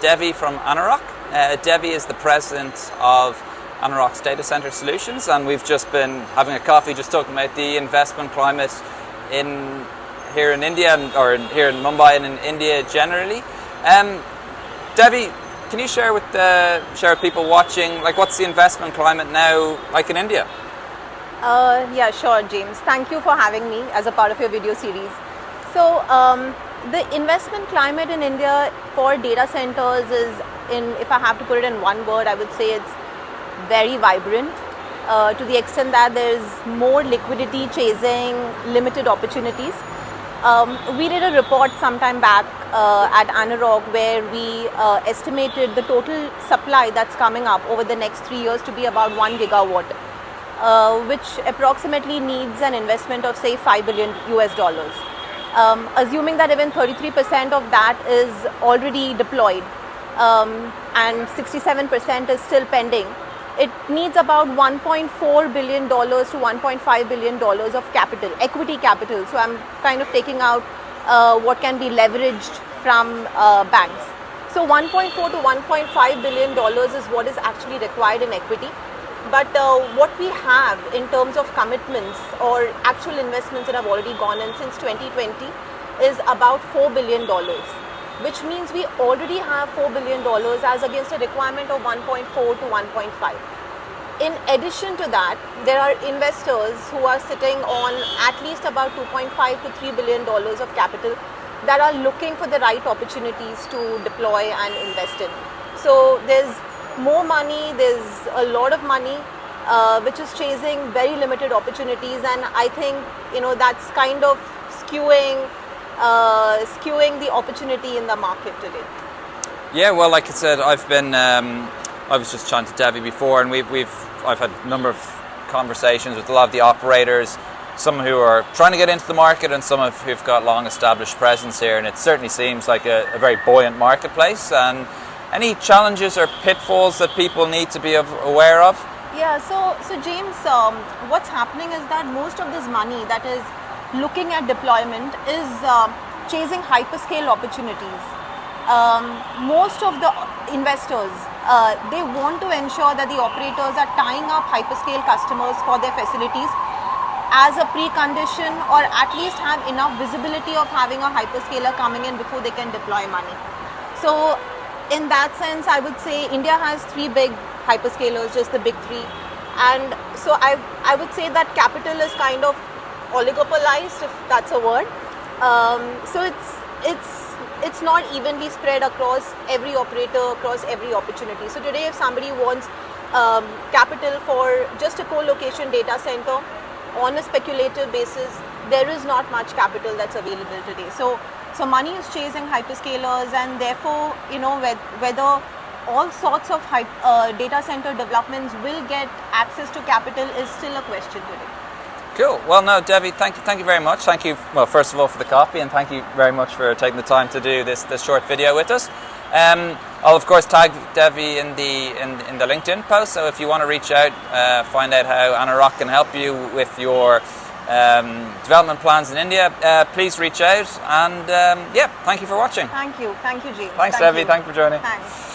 Devi from Anurag. Devi is the president of Anurag's Data Center Solutions, and we've just been having a coffee just talking about the investment climate here in India, or here in Mumbai and in India generally. Devi, can you share with people watching, like, what's the investment climate now like in India? Yeah, sure, James. Thank you for having me as a part of your video series. So, the investment climate in India for data centers is, if I have to put it in one word, I would say it's very vibrant, to the extent that there's more liquidity chasing limited opportunities. We did a report sometime back at Anurag where we estimated the total supply that's coming up over the next 3 years to be about 1 gigawatt, which approximately needs an investment of, say, $5 billion US. Assuming that even 33% of that is already deployed and 67% is still pending, it needs about $1.4 billion to $1.5 billion of capital, equity capital. So I'm kind of taking out what can be leveraged from banks. So $1.4 to $1.5 billion is what is actually required in equity. But what we have in terms of commitments or actual investments that have already gone in since 2020 is about $4 billion, which means we already have $4 billion as against a requirement of 1.4 to 1.5. In addition to that, there are investors who are sitting on at least about 2.5 to $3 billion of capital that are looking for the right opportunities to deploy and invest in. So there's more money, there's a lot of money which is chasing very limited opportunities, and I think that's kind of skewing the opportunity in the market today. Yeah, well, like I said, I was just chatting to Devi before, and I've had a number of conversations with a lot of the operators, some who are trying to get into the market and some who've got long established presence here, and it certainly seems like a very buoyant marketplace. And any challenges or pitfalls that people need to be aware of? Yeah, so James, what's happening is that most of this money that is looking at deployment is chasing hyperscale opportunities. Most of the investors, they want to ensure that the operators are tying up hyperscale customers for their facilities as a precondition, or at least have enough visibility of having a hyperscaler coming in before they can deploy money. So in that sense, I would say India has 3 big hyperscalers, just the big 3. And so I would say that capital is kind of oligopolized, if that's a word. So it's not evenly spread across every operator, across every opportunity. So today, if somebody wants capital for just a co-location data center on a speculative basis, there is not much capital that's available today. So money is chasing hyperscalers, and therefore, whether all sorts of data center developments will get access to capital is still a question today. Cool. Well, no, Devi, thank you very much. Thank you, well, first of all, for the coffee, and thank you very much for taking the time to do this short video with us. I'll of course tag Devi in the LinkedIn post. So if you want to reach out, find out how Anurag can help you with your development plans in India, please reach out. And yeah, thank you for watching. Thank you, James. Thanks, Devi. Thanks for joining. Thanks.